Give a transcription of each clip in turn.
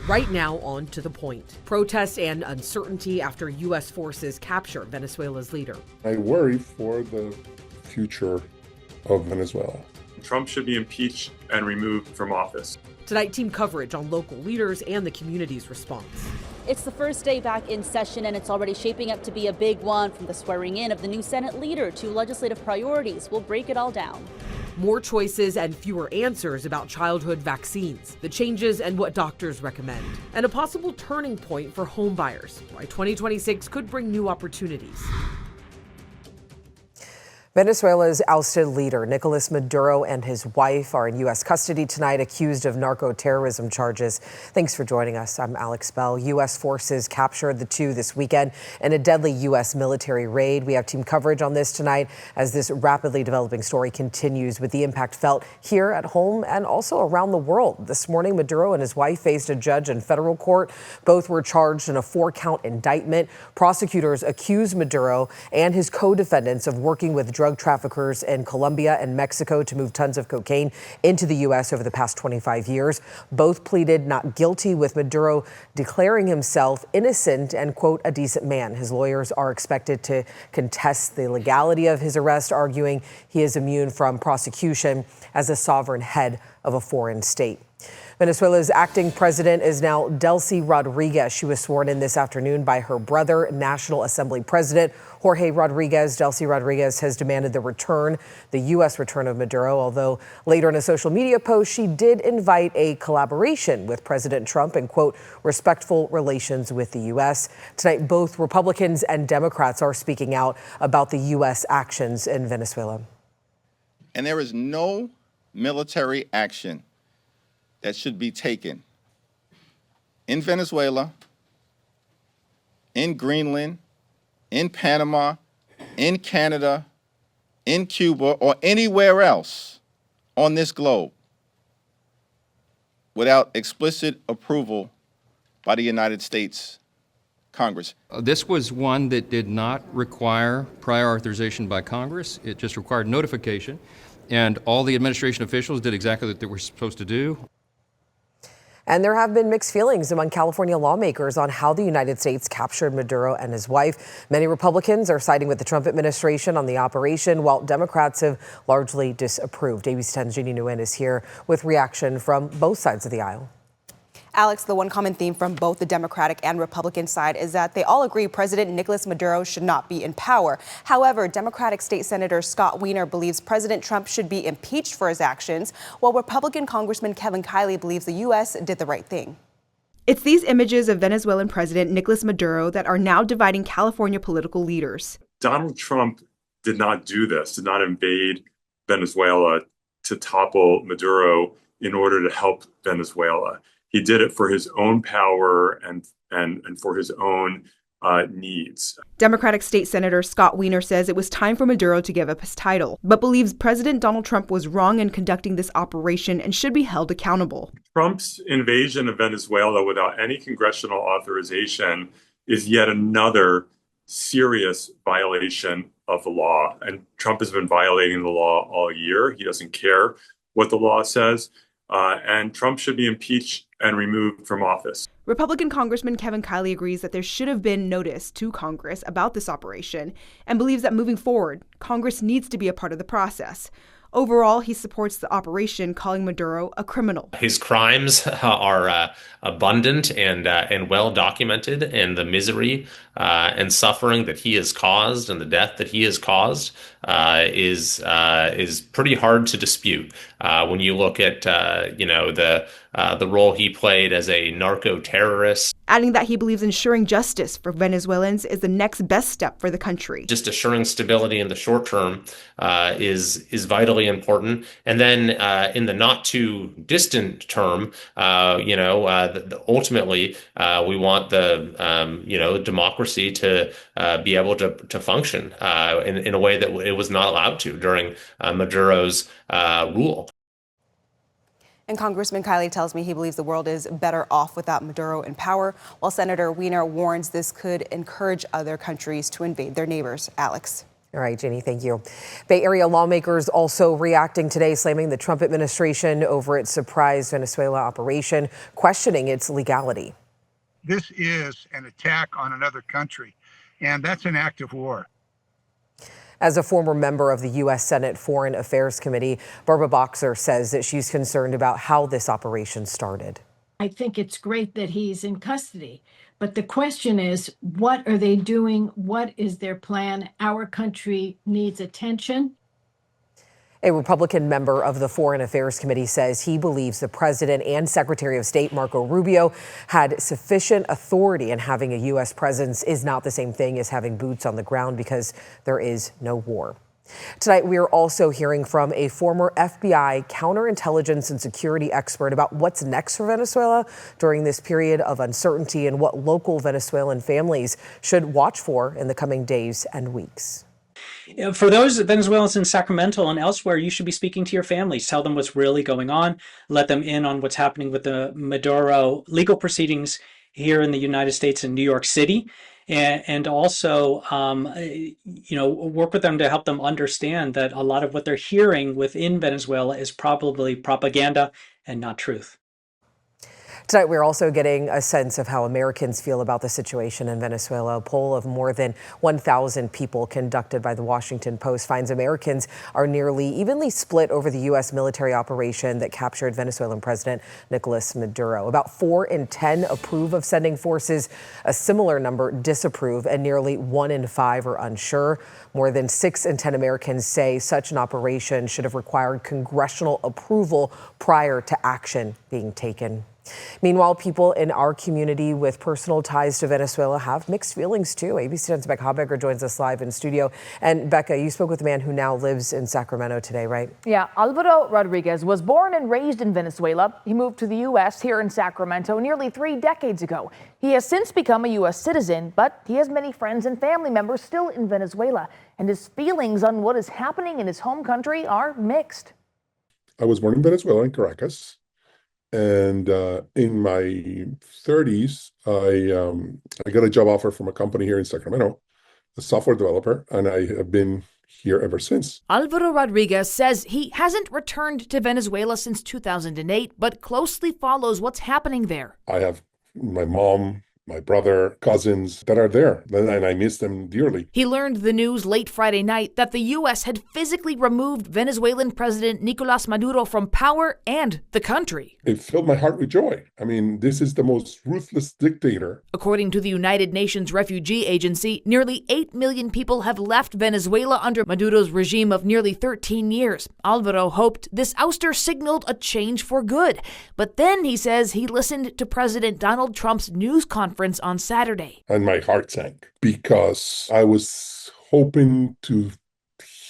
Right now, on to the point. Protests and uncertainty after U.S. forces capture Venezuela's leader. I worry for the future of Venezuela. Trump should be impeached and removed from office. Tonight, team coverage on local leaders and the community's response. It's the first day back in session, and it's already shaping up to be a big one, from the swearing in of the new Senate leader to legislative priorities. We'll break it all down. More choices and fewer answers about childhood vaccines, the changes and what doctors recommend, and a possible turning point for home buyers, why 2026 could bring new opportunities. Venezuela's ousted leader, Nicolas Maduro, and his wife are in U.S. custody tonight, accused of narco-terrorism charges. Thanks for joining us. I'm Alex Bell. U.S. forces captured the two this weekend in a deadly U.S. military raid. We have team coverage on this tonight as this rapidly developing story continues, with the impact felt here at home and also around the world. This morning, Maduro and his wife faced a judge in federal court. Both were charged in a 4-count indictment. Prosecutors accused Maduro and his co-defendants of working with drug traffickers in Colombia and Mexico to move tons of cocaine into the U.S. over the past 25 years. Both pleaded not guilty, with Maduro declaring himself innocent and, quote, a decent man. His lawyers are expected to contest the legality of his arrest, arguing he is immune from prosecution as a sovereign head of a foreign state. Venezuela's acting president is now Delcy Rodriguez. She was sworn in this afternoon by her brother, National Assembly President Jorge Rodriguez. Delcy Rodriguez has demanded the U.S. return of Maduro, although later in a social media post, she did invite a collaboration with President Trump and, quote, respectful relations with the U.S. Tonight, both Republicans and Democrats are speaking out about the U.S. actions in Venezuela. And there is no military action that should be taken in Venezuela, in Greenland, in Panama, in Canada, in Cuba, or anywhere else on this globe without explicit approval by the United States Congress. This was one that did not require prior authorization by Congress. It just required notification, and all the administration officials did exactly what they were supposed to do. And there have been mixed feelings among California lawmakers on how the United States captured Maduro and his wife. Many Republicans are siding with the Trump administration on the operation, while Democrats have largely disapproved. ABC 10's Jeannie Nguyen is here with reaction from both sides of the aisle. Alex, the one common theme from both the Democratic and Republican side is that they all agree President Nicolas Maduro should not be in power. However, Democratic State Senator Scott Wiener believes President Trump should be impeached for his actions, while Republican Congressman Kevin Kiley believes the U.S. did the right thing. It's these images of Venezuelan President Nicolas Maduro that are now dividing California political leaders. Donald Trump did not do this, did not invade Venezuela to topple Maduro in order to help Venezuela. He did it for his own power and for his own needs. Democratic State Senator Scott Wiener says it was time for Maduro to give up his title, but believes President Donald Trump was wrong in conducting this operation and should be held accountable. Trump's invasion of Venezuela without any congressional authorization is yet another serious violation of the law. And Trump has been violating the law all year. He doesn't care what the law says. And Trump should be impeached and removed from office. Republican Congressman Kevin Kiley agrees that there should have been notice to Congress about this operation and believes that moving forward, Congress needs to be a part of the process. Overall, he supports the operation, calling Maduro a criminal. His crimes are abundant and well documented, and the misery and suffering that he has caused and the death that he has caused is pretty hard to dispute. When you look at the role he played as a narco-terrorist. Adding that he believes ensuring justice for Venezuelans is the next best step for the country. Just assuring stability in the short term is vitally important. And then in the not too distant term, ultimately we want the democracy to be able to function in a way that it was not allowed to during Maduro's rule. And Congressman Kiley tells me he believes the world is better off without Maduro in power, while Senator Wiener warns this could encourage other countries to invade their neighbors. Alex. All right, Jeannie, thank you. Bay Area lawmakers also reacting today, slamming the Trump administration over its surprise Venezuela operation, questioning its legality. This is an attack on another country, and that's an act of war. As a former member of the U.S. Senate Foreign Affairs Committee, Barbara Boxer says that she's concerned about how this operation started. I think it's great that he's in custody. But the question is, what are they doing? What is their plan? Our country needs attention. A Republican member of the Foreign Affairs Committee says he believes the president and Secretary of State Marco Rubio had sufficient authority, and having a U.S. presence is not the same thing as having boots on the ground because there is no war. Tonight, we are also hearing from a former FBI counterintelligence and security expert about what's next for Venezuela during this period of uncertainty and what local Venezuelan families should watch for in the coming days and weeks. For those Venezuelans in Sacramento and elsewhere, you should be speaking to your families. Tell them what's really going on. Let them in on what's happening with the Maduro legal proceedings here in the United States and New York City. And also, work with them to help them understand that a lot of what they're hearing within Venezuela is probably propaganda and not truth. Tonight, we're also getting a sense of how Americans feel about the situation in Venezuela. A poll of more than 1,000 people conducted by the Washington Post finds Americans are nearly evenly split over the U.S. military operation that captured Venezuelan President Nicolas Maduro. About 4 in 10 approve of sending forces. A similar number disapprove, and nearly 1 in 5 are unsure. More than 6 in 10 Americans say such an operation should have required congressional approval prior to action being taken. Meanwhile, people in our community with personal ties to Venezuela have mixed feelings, too. ABC 10's Becca Hobbecker joins us live in studio. And Becca, you spoke with a man who now lives in Sacramento today, right? Yeah, Alvaro Rodriguez was born and raised in Venezuela. He moved to the U.S. here in Sacramento nearly 3 decades ago. He has since become a U.S. citizen, but he has many friends and family members still in Venezuela. And his feelings on what is happening in his home country are mixed. I was born in Venezuela, in Caracas. And in my 30s, I got a job offer from a company here in Sacramento, a software developer, and I have been here ever since. Alvaro Rodriguez says he hasn't returned to Venezuela since 2008, but closely follows what's happening there. I have my mom, my brother, cousins that are there, and I miss them dearly. He learned the news late Friday night that the U.S. had physically removed Venezuelan President Nicolas Maduro from power and the country. It filled my heart with joy. I mean, this is the most ruthless dictator. According to the United Nations Refugee Agency, nearly 8 million people have left Venezuela under Maduro's regime of nearly 13 years. Alvaro hoped this ouster signaled a change for good. But then he says he listened to President Donald Trump's news conference on Saturday. And my heart sank because I was hoping to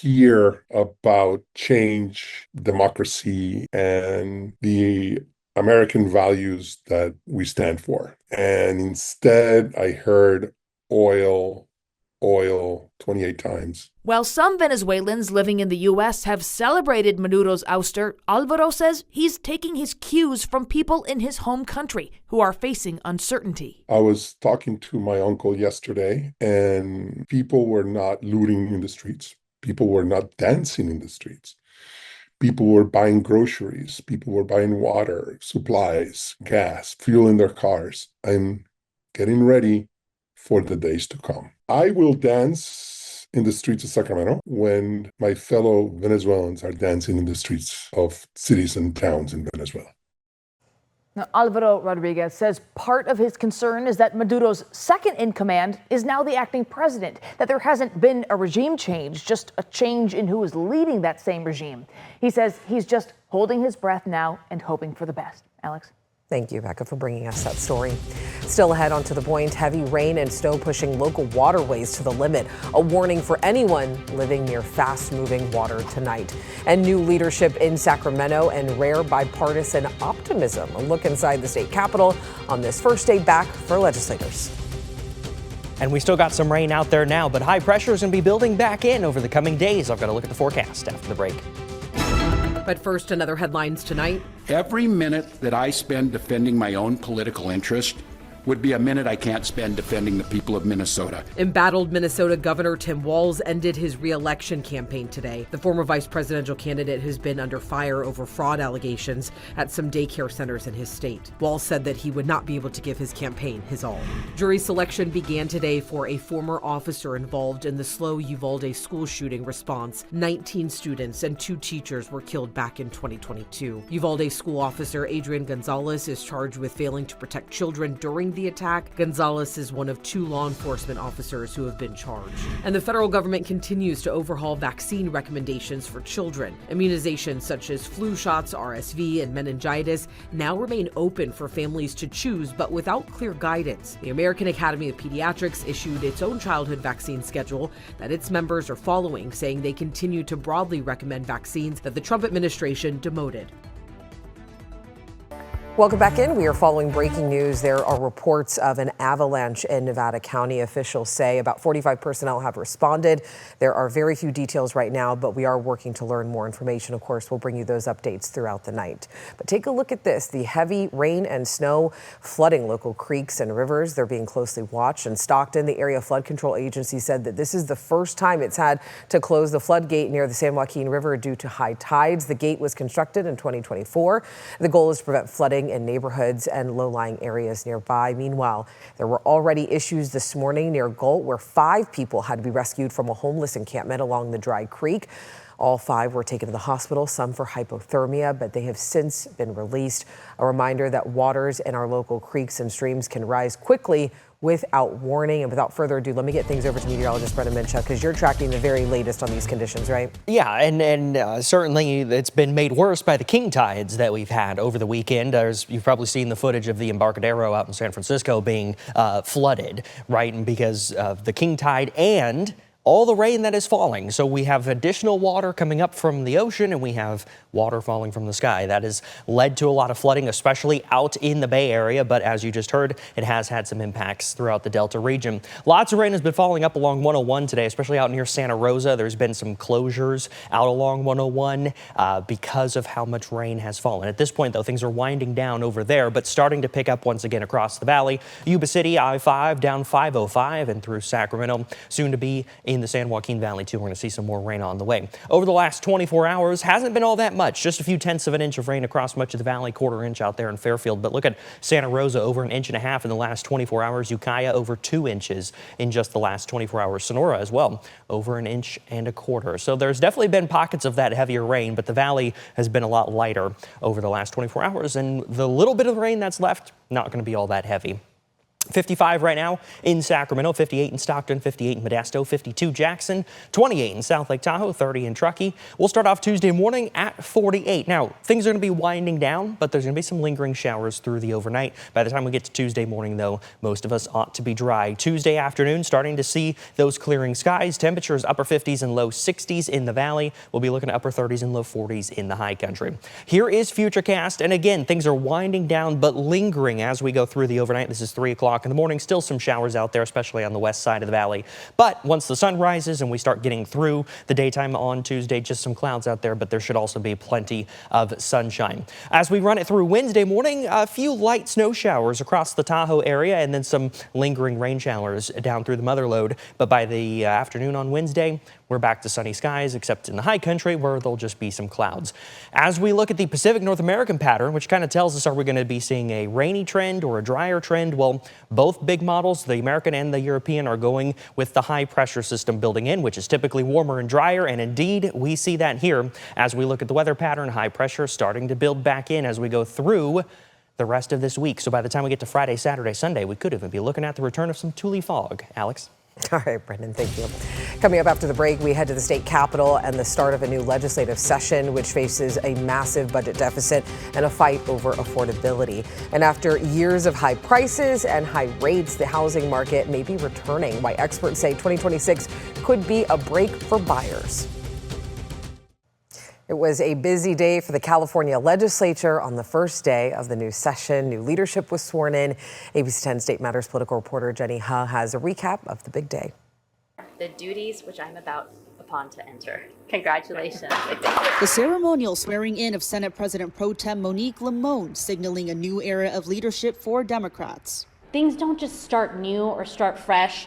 hear about change, democracy, and the American values that we stand for. And instead, I heard oil 28 times. While some Venezuelans living in the U.S. have celebrated Maduro's ouster, Alvaro says he's taking his cues from people in his home country who are facing uncertainty. I was talking to my uncle yesterday, and people were not looting in the streets. People were not dancing in the streets. People were buying groceries. People were buying water, supplies, gas, fuel in their cars. I'm getting ready for the days to come. I will dance in the streets of Sacramento when my fellow Venezuelans are dancing in the streets of cities and towns in Venezuela. Now, Alvaro Rodriguez says part of his concern is that Maduro's second in command is now the acting president, that there hasn't been a regime change, just a change in who is leading that same regime. He says he's just holding his breath now and hoping for the best. Alex? Thank you, Becca, for bringing us that story. Still ahead on To the Point, heavy rain and snow pushing local waterways to the limit. A warning for anyone living near fast-moving water tonight. And new leadership in Sacramento and rare bipartisan optimism. A look inside the state capitol on this first day back for legislators. And we still got some rain out there now, but high pressure is going to be building back in over the coming days. I've got to look at the forecast after the break. But first, another headlines tonight. Every minute that I spend defending my own political interest would be a minute I can't spend defending the people of Minnesota. Embattled Minnesota Governor Tim Walz ended his re-election campaign today. The former vice presidential candidate has been under fire over fraud allegations at some daycare centers in his state. Walz said that he would not be able to give his campaign his all. Jury selection began today for a former officer involved in the SLO Uvalde school shooting response. 19 students and 2 teachers were killed back in 2022. Uvalde school officer Adrian Gonzalez is charged with failing to protect children during the attack. Gonzalez is one of 2 law enforcement officers who have been charged. And the federal government continues to overhaul vaccine recommendations for children. Immunizations such as flu shots, RSV, and meningitis now remain open for families to choose, but without clear guidance. The American Academy of Pediatrics issued its own childhood vaccine schedule that its members are following, saying they continue to broadly recommend vaccines that the Trump administration demoted. Welcome back in. We are following breaking news. There are reports of an avalanche in Nevada County. Officials say about 45 personnel have responded. There are very few details right now, but we are working to learn more information. Of course, we'll bring you those updates throughout the night. But take a look at this. The heavy rain and snow flooding local creeks and rivers. They're being closely watched. In Stockton, the area flood control agency said that this is the first time it's had to close the floodgate near the San Joaquin River due to high tides. The gate was constructed in 2024. The goal is to prevent flooding in neighborhoods and low-lying areas nearby. Meanwhile, there were already issues this morning near Galt where 5 people had to be rescued from a homeless encampment along the dry creek. All 5 were taken to the hospital, some for hypothermia, but they have since been released. A reminder that waters in our local creeks and streams can rise quickly without warning. And without further ado, let me get things over to meteorologist Brendan Minchuk, because you're tracking the very latest on these conditions, right? Yeah, and certainly it's been made worse by the king tides that we've had over the weekend. You've probably seen the footage of the Embarcadero out in San Francisco being flooded, right? And because of the king tide and all the rain that is falling. So we have additional water coming up from the ocean and we have water falling from the sky. That has led to a lot of flooding, especially out in the Bay Area. But as you just heard, it has had some impacts throughout the Delta region. Lots of rain has been falling up along 101 today, especially out near Santa Rosa. There's been some closures out along 101 because of how much rain has fallen. At this point, though, things are winding down over there, but starting to pick up once again across the valley. Yuba City, I-5 down 505 and through Sacramento, soon to be in the San Joaquin Valley, too. We're going to see some more rain on the way. Over the last 24 hours, hasn't been all that much. Just a few tenths of an inch of rain across much of the valley, quarter inch out there in Fairfield. But look at Santa Rosa, over 1.5 inches in the last 24 hours. Ukiah, over 2 inches in just the last 24 hours. Sonora as well, over 1.25 inches. So there's definitely been pockets of that heavier rain, but the valley has been a lot lighter over the last 24 hours. And the little bit of rain that's left, not going to be all that heavy. 55 right now in Sacramento, 58 in Stockton, 58 in Modesto, 52 Jackson, 28 in South Lake Tahoe, 30 in Truckee. We'll start off Tuesday morning at 48. Now, things are going to be winding down, but there's going to be some lingering showers through the overnight. By the time we get to Tuesday morning, though, most of us ought to be dry. Tuesday afternoon, starting to see those clearing skies. Temperatures upper 50s and low 60s in the valley. We'll be looking at upper 30s and low 40s in the high country. Here is Futurecast, and again, things are winding down, but lingering as we go through the overnight. This is 3 o'clock in the morning. Still some showers out there, especially on the west side of the valley. But once the sun rises and we start getting through the daytime on Tuesday, just some clouds out there, but there should also be plenty of sunshine. As we run it through Wednesday morning, a few light snow showers across the Tahoe area and then some lingering rain showers down through the Motherlode. But by the afternoon on Wednesday, we're back to sunny skies, except in the high country where there'll just be some clouds. As we look at the Pacific North American pattern, which kind of tells us, are we going to be seeing a rainy trend or a drier trend? Well, both big models, the American and the European, are going with the high pressure system building in, which is typically warmer and drier. And indeed, we see that here as we look at the weather pattern. High pressure starting to build back in as we go through the rest of this week. So by the time we get to Friday, Saturday, Sunday, we could even be looking at the return of some Thule fog. Alex? All right, Brendan, thank you. Coming up after the break, we head to the state capitol and the start of a new legislative session, which faces a massive budget deficit and a fight over affordability. And after years of high prices and high rates, the housing market may be returning. Why experts say 2026 could be a break for buyers. It was a busy day for the California legislature on the first day of the new session. New leadership was sworn in. ABC 10 State Matters political reporter Jenny Huh has a recap of the big day. The duties which I'm about upon to enter. Congratulations. The ceremonial swearing in of Senate President Pro Tem Monique Limon signaling a new era of leadership for Democrats. Things don't just start new or start fresh.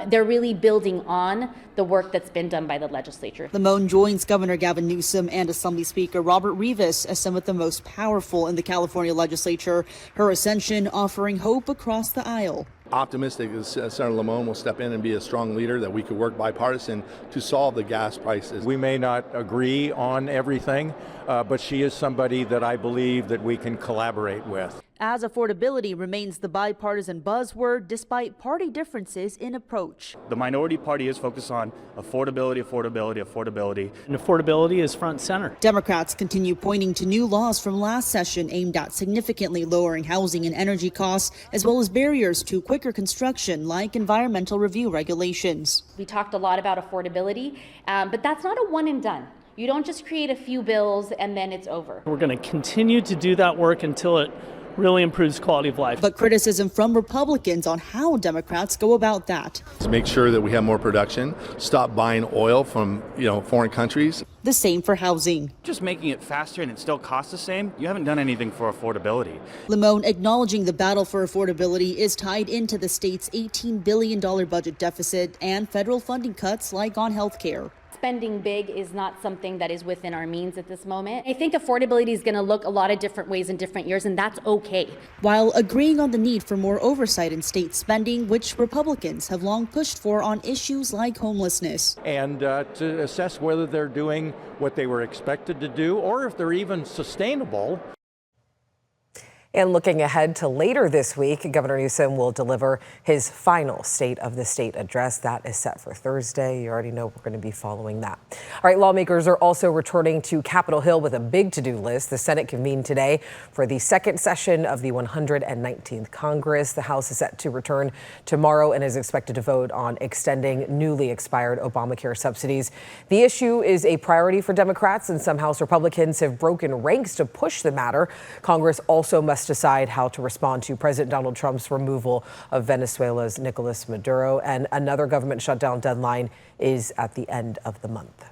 They're really building on the work that's been done by the legislature. Limón joins Governor Gavin Newsom and Assembly Speaker Robert Rivas as some of the most powerful in the California legislature. Her ascension offering hope across the aisle. Optimistic that Senator Limón will step in and be a strong leader, that we could work bipartisan to solve the gas prices. We may not agree on everything, but she is somebody that I believe that we can collaborate with. As affordability remains the bipartisan buzzword despite party differences in approach. The minority party is focused on affordability, affordability, affordability. And affordability is front and center. Democrats continue pointing to new laws from last session aimed at significantly lowering housing and energy costs, as well as barriers to quicker construction like environmental review regulations. We talked a lot about affordability, but that's not a one and done. You don't just create a few bills and then it's over. We're going to continue to do that work until it really improves quality of life. But criticism from Republicans on how Democrats go about that. To make sure that we have more production, stop buying oil from foreign countries. The same for housing. Just making it faster and it still costs the same, you haven't done anything for affordability. Limón acknowledging the battle for affordability is tied into the state's $18 billion budget deficit and federal funding cuts like on health care. Spending big is not something that is within our means at this moment. I think affordability is going to look a lot of different ways in different years, and that's okay. While agreeing on the need for more oversight in state spending, which Republicans have long pushed for on issues like homelessness. And to assess whether they're doing what they were expected to do or if they're even sustainable. And looking ahead to later this week, Governor Newsom will deliver his final State of the State address. That is set for Thursday. You already know we're going to be following that. All right, lawmakers are also returning to Capitol Hill with a big to-do list. The Senate convened today for the second session of the 119th Congress. The House is set to return tomorrow and is expected to vote on extending newly expired Obamacare subsidies. The issue is a priority for Democrats, and some House Republicans have broken ranks to push the matter. Congress also must decide how to respond to President Donald Trump's removal of Venezuela's Nicolas Maduro, and another government shutdown deadline is at the end of the month.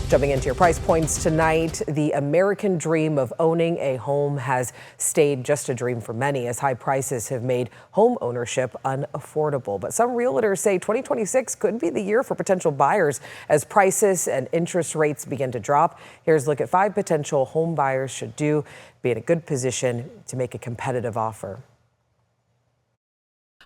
Jumping into your price points tonight, the American dream of owning a home has stayed just a dream for many as high prices have made home ownership unaffordable. But some realtors say 2026 could be the year for potential buyers as prices and interest rates begin to drop. Here's a look at 5 potential home buyers should do be in a good position to make a competitive offer.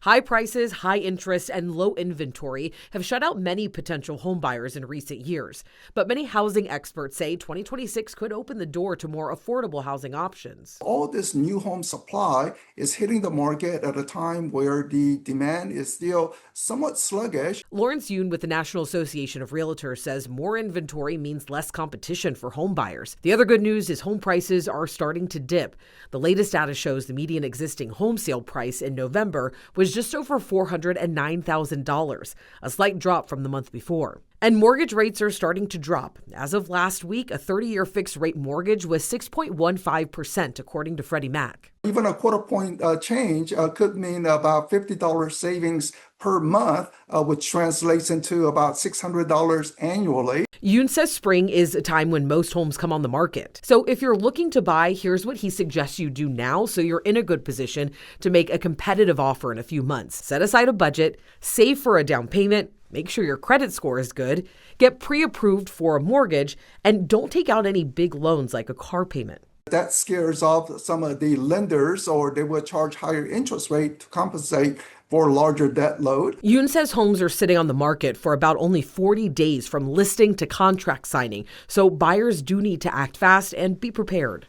High prices, high interest, and low inventory have shut out many potential homebuyers in recent years. But many housing experts say 2026 could open the door to more affordable housing options. All this new home supply is hitting the market at a time where the demand is still somewhat sluggish. Lawrence Yoon with the National Association of Realtors says more inventory means less competition for homebuyers. The other good news is home prices are starting to dip. The latest data shows the median existing home sale price in November was just over $409,000, a slight drop from the month before. And mortgage rates are starting to drop. As of last week, a 30-year fixed rate mortgage was 6.15%, according to Freddie Mac. Even a quarter point change could mean about $50 savings per month, which translates into about $600 annually. Yoon says spring is a time when most homes come on the market. So if you're looking to buy, here's what he suggests you do now so you're in a good position to make a competitive offer in a few months. Set aside a budget, save for a down payment, make sure your credit score is good, get pre-approved for a mortgage, and don't take out any big loans like a car payment. That scares off some of the lenders, or they will charge higher interest rate to compensate for a larger debt load. Yoon says homes are sitting on the market for about only 40 days from listing to contract signing, so buyers do need to act fast and be prepared.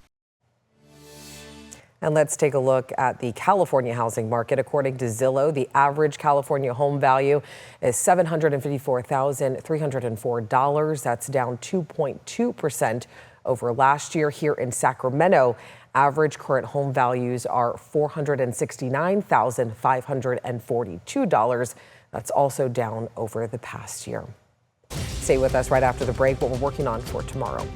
And let's take a look at the California housing market. According to Zillow, the average California home value is $754,304. That's down 2.2% over last year. Here in Sacramento, average current home values are $469,542. That's also down over the past year. Stay with us right after the break, what we're working on for tomorrow.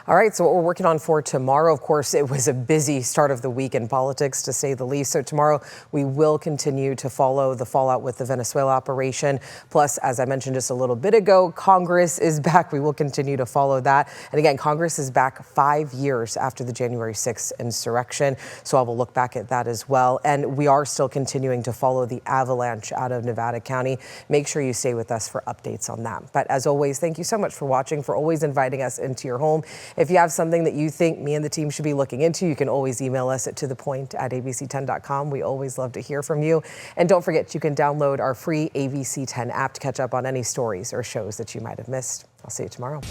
All right, so what we're working on for tomorrow, of course, it was a busy start of the week in politics, to say the least. So tomorrow we will continue to follow the fallout with the Venezuela operation. Plus, as I mentioned just a little bit ago, Congress is back. We will continue to follow that. And again, Congress is back 5 years after the January 6th insurrection. So I will look back at that as well. And we are still continuing to follow the avalanche out of Nevada County. Make sure you stay with us for updates on that. But as always, thank you so much for watching, for always inviting us into your home. If you have something that you think me and the team should be looking into, you can always email us at tothepoint@abc10.com. We always love to hear from you. And don't forget, you can download our free ABC 10 app to catch up on any stories or shows that you might have missed. I'll see you tomorrow.